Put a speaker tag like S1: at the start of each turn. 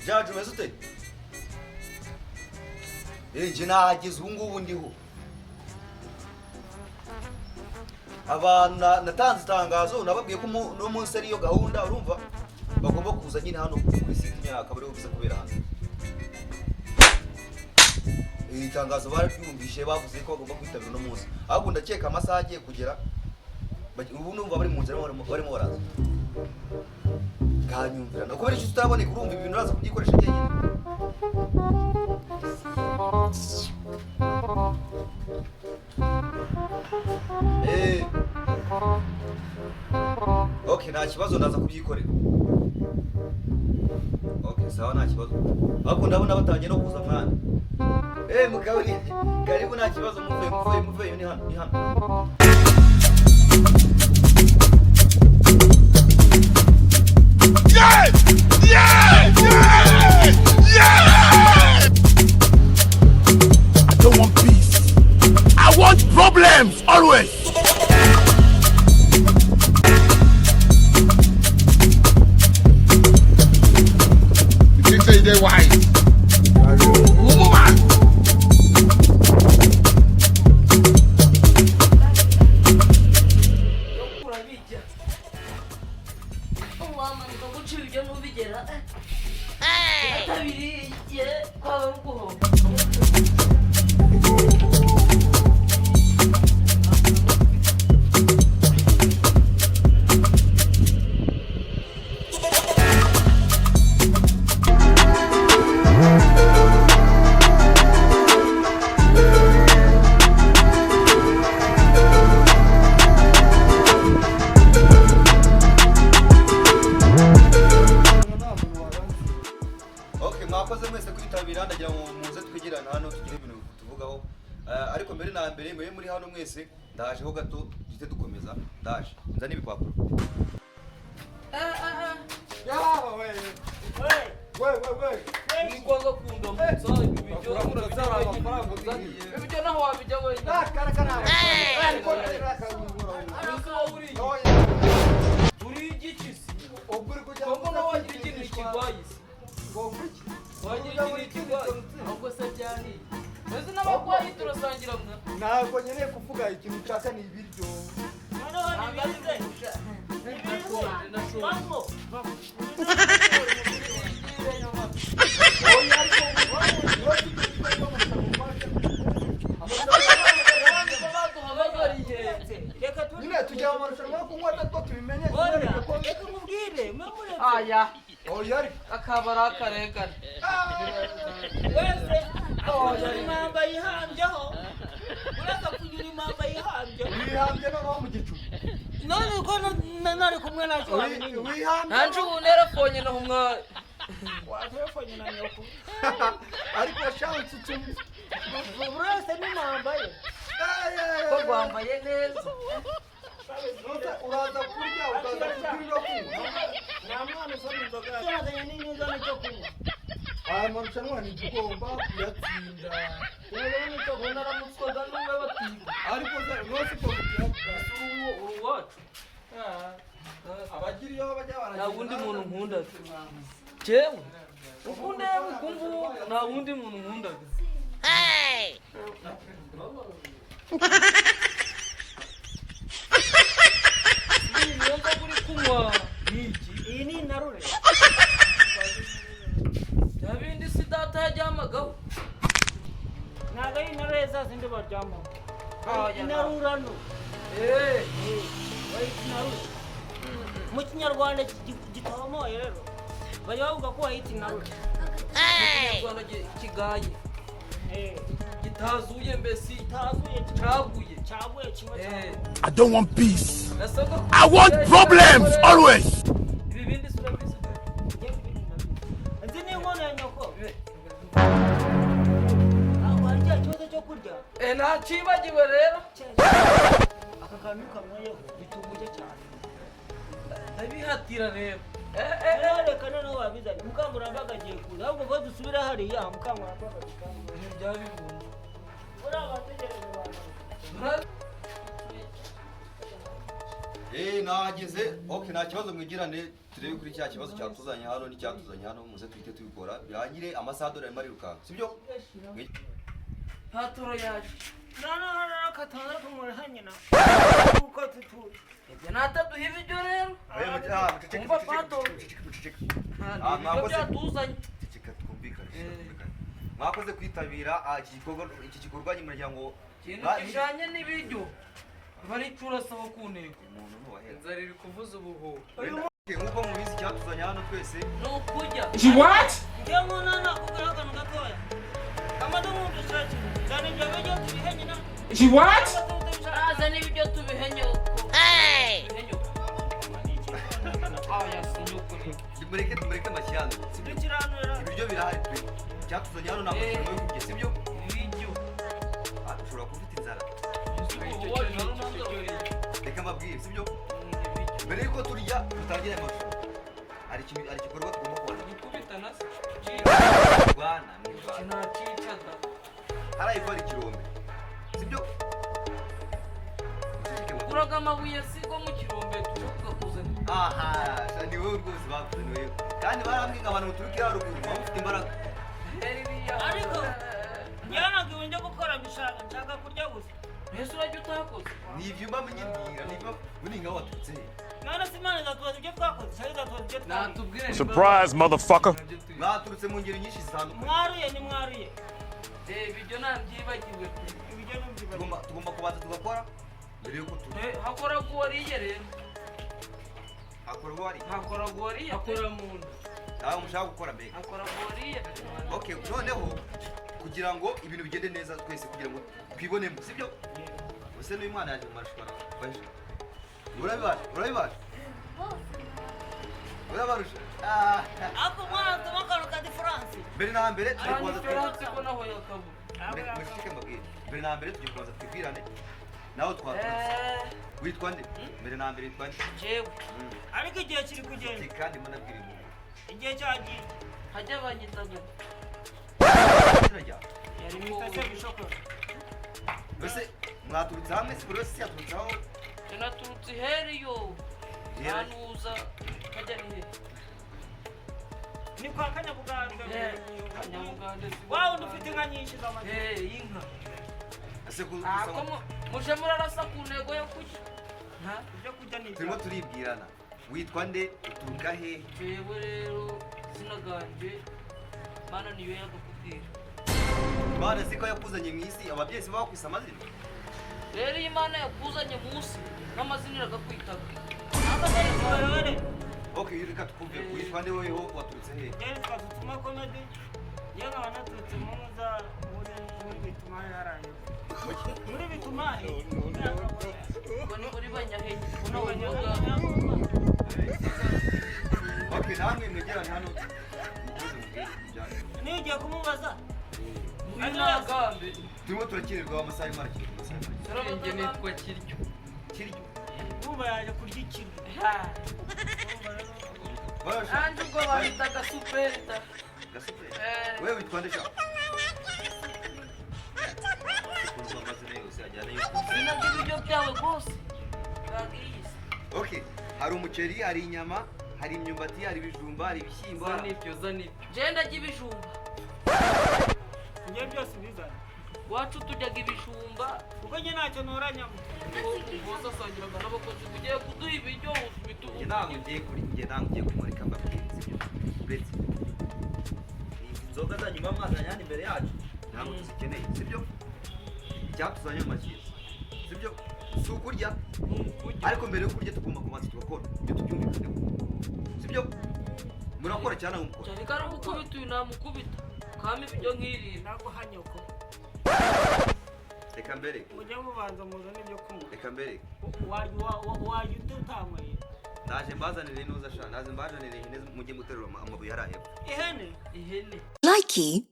S1: Jaje umeze ute? Nje nagize ubungubu ndiho. Abantu natanze itangazo nababwiye ko no munsi ari yo gahunda urumva bagomba kuza nyine hano kuri site myaka bari bize kubera hano. Itangazo barabyumvishe bavuze ko bagomba kwitabira no munsi. Ahubwo ndakeka amasaha agiye kugera. Ubu numva bari mu nzira barimo baraza. Kanyumvira no kubera icyo utaboneka urumva ibintu uraza kubyikoresha cyane. Okay, nta kibazo ndaza kubyikorera. Okay, sawa nta kibazo. Ahubwo ndabona batangiye no kuza mwana. Mugaburi, karibu nta kibazo muvuye ni hano. Yeah! Yeah! Yeah! Yeah! I don't want peace. I want problems always. You think say they wise? Woman. Mbere muri hano mwese ndaje ho gato gite dukomeza ndaje nza n'ibipapuro
S2: ni ngombwa kunda mutsa ibyo murasara amafaranga ibyo naho wabijya wenyine uri igicisi uburi kujya ngo wagira ikintu kigwayise wagira ikintu kigwaye ahubwo se byari ese n'abagwayi turasangira mwa
S3: ntabwo nyeneye kuvuga ikintu cyaka ni ibiryo nyine tujya mu marushanwa yo kunywa atatu tubimenye
S2: reka mubwire aya
S3: oya
S2: akabara akarengane wese impamba yihambyeho urasa kugira impamba
S3: yihambye no mu gicuku
S2: none uko nari kumwe nacyo
S3: wihambye
S2: nanje ubu nerafonye no umwa
S3: watefonye na nyoko ariko chance tumwe
S2: urasa n'impamba ye ko rwambaye neza
S3: uraza kurya ukaza kugira kunywa
S2: nta mwana usoma inzoga yazanye n'inyuzana cyo kunywa
S3: aya marushanwa ni tugomba kuyatsinda
S2: rero nicyo kubona aramutswaga n'umwe batiga
S3: ariko rwose ko
S2: uruwacu
S3: abagira iyo bajya baragira
S2: nta wundi muntu nkunda jewe ukunde ukumvu nta wundi muntu nkunda niyo kuri kunywa niki iyi ni narure Nabindi si data yajyamagaho ntago ari narure za zindi baryama inarurano narure mu kinyarwanda gitomoye rero bari bavuga ko wahita inarure mu kinyarwanda kigaye gitazuye mbese cyaguye kimwe
S1: I don't want peace. I want problems always.
S2: ibibindi sura bise nzi ni ngono ya nyoko abarya cyote cyo kurya nta kibagiwe rero aka kantu kamweyo bituguje cyane ndabihatira rero reka noneho wabizanye mukangurambaga agiye kuza ahubwo ko dusubira hariya mukangurambaga byabibunze uri abategereje abantu
S1: nageze. Okay, nta kibazo mwigirane turebe kuri cya kibazo cyatuzanye hano n'icyatuzanye hano muze twite tubikora. Birangire amasaha dore mari rukanka. Sibyo?
S2: Patoro yaje.
S4: Nana katana kumwe hanyina. Uko tutu.
S2: Ibyo natatu hivi byo rero.
S1: Umva
S2: patoro. Ibyo byatuzanye.
S1: Ceceka twumvikane. Mwakoze kwitabira iki gikorwa nyumuryango
S2: kintu kijanye n'ibiryo. Baricura saba kuntego.
S1: Umuntu n'uwahera.
S2: Inzara iri kuvuza ubuhuha.
S1: Nkuko mubizi cyatuzanye hano twese.
S2: No kujya.
S5: What?
S4: Ngiye nana kugura kanu gatoya. Kamado mu bishaki. Cyane ngiye byo tubihenye na.
S5: What?
S2: Aza n'ibiryo tubihenye uko. Hey! Aya sinyuko.
S1: Tumureke amashyano.
S4: Sibyo kiranura.
S1: Ibiryo birahari twe. Cyatuzanye hano ntabwo yo kubye sibyo?
S2: Ibiryo.
S1: Ushobora kufite inzara. Reka mbabwire sibyo? Mbere yuko turya tutangire amashusho. Hari igikorwa tugomba kubona.
S2: Gikubitana se.
S1: Bwana
S2: Kinacicaga.
S1: harayikora ikirombe. Sibyo?
S2: Kuraga amabuye sigo mu kirombe tuvuga kuzana.
S1: Aha, ni wowe rwose bakuzaniye. Kandi barambwiga abantu muturuke haruguru bafite imbaraga.
S4: Ariko yanagiwe njye gukora bishaka nshaka kurya gusa.
S2: Yesu urajya utakoze.
S1: Ni ivyumba munyibwira, ni byo buni nka watutse.
S4: Nana simana zatubaza ibyo twakoze, cyari zatubaza ibyo twakoze.
S2: Natubwire.
S5: Surprise, motherfucker.
S1: Mwaturutse mu ngeri nyinshi zitandukanye.
S4: Mwariye ni mwariye.
S2: Ibyo nabyibagiwe.
S4: Ibyo n'ubyibagiwe.
S1: Tugomba kubanza tugakora mbere yuko turya.
S2: Hakora guwariye rero.
S1: Hakora wari.
S2: Hakora guwariye. Hakora mu nda.
S1: Nawe mushaka gukora mbere.
S2: Hakora guwariye.
S1: Okay, noneho kugira ngo ibintu bigende neza twese kugira ngo twibonemo sibyo? Use n'uyu mwana yaje mu marashwara. Baje. Urabibasha? Urabarusha.
S4: Ako mwana tumakano ka difference.
S1: Mbere na mbere turi kubanza
S2: Diferanse ko naho yakabu.
S1: Mwishike mbabwire. Mbere na mbere tujye kubanza twibwirane. Naho twaturutse. Witwa nde? Mbere na mbere witwa nde?
S2: Jewe.
S4: Ariko igihe kiri kugenda.
S1: Kandi munabwire inkuru.
S4: Igihe cyagiye.
S2: Hajya banyitaga.
S1: Turajya.
S2: Yari
S4: Imitase bishokora.
S1: Bese mwaturutse hamwe si buri wese yaturutseho.
S2: Tunaturutse heriyo. Nanuza kajya ni he?
S4: Ni kwa Kanyabuganda.
S2: Kanyabuganda.
S4: Wao ndufite inka nyinshi z'amajyepfo.
S2: Inka.
S1: Ese
S2: Ako muje murarasa ku ntego yo kurya.
S4: Ibyo kurya ni
S1: turimo turibwirana. Witwa nde? Uturuka he?
S2: Jewe rero sinaganje. Mana niyo yagakubwira.
S1: Imana siko yakuzanye mu isi ababyeyi se bakwisa amazina.
S2: Rero Imana yakuzanye munsi n'amazina iragakwitaga.
S4: Akazayitwara.
S1: Okay, reka tukumve. Witwa nde wewe waturutse he?
S4: Yari twatuma comedy. Yanga banaturutse mu za muri bituma yaraye. Muri bituma.
S2: Bani muri banyahenge.
S4: Uno
S2: Unawenyoga.
S1: Okay, namwe mwegerane hano.
S4: Nigiye kumubaza.
S2: Nagambe.
S1: Turimo turakirirwa amasaha y'amarakiro.
S2: Sarenge nitwa Kiryo.
S1: Kiryo.
S4: Bumva yaje kurya ikiryo.
S2: Anje ubwo bahitaga superita.
S1: Gasupe. Wewe witwa nde sha? Kuko amazina yose ajyana yo.
S2: Sinabyo ibiryo byawe rwose. Bagize.
S1: Okay, hari umuceri, hari inyama, hari imyumbati, hari ibijumba, hari ibishyimbo.
S2: Zanibyo. Genda jya ibijumba.
S4: Ngiye byose bizana.
S2: Wacu tujyaga ibijumba.
S4: Kuko njye ntacyo ntoranya.
S2: Bose asangiraga n'abakozi ugiye kuduha ibiryo bitugu.
S1: Njye ntabwo ngiye kumurika mbabwire sibyo? Uretse. Inzoga zanyuma amazi anyana imbere yacu. Ntabwo tuzikeneye sibyo? Icyatuzanye amakiye. Sibyo? Si ukurya. Ariko mbere yo kurya tugomba kubanza tugakora. Ibyo tubyumvikaneho. Sibyo? Murakora cyane nk'uko.
S2: Cyane kandi gukubita uyu namukubita. Kama ibiryo nk'iri.
S4: Ntabwo hanyoko.
S1: Reka mbere.
S4: Mujye mubanza muzane ibyo kunywa.
S1: Reka mbere.
S4: Wajya utanyweye.
S1: Naje mbazanire inoza sha. Naje mbazanire ihene mujye muterura amabuye hariya hepfo.
S4: Ihene.
S2: Ihene.
S6: Likey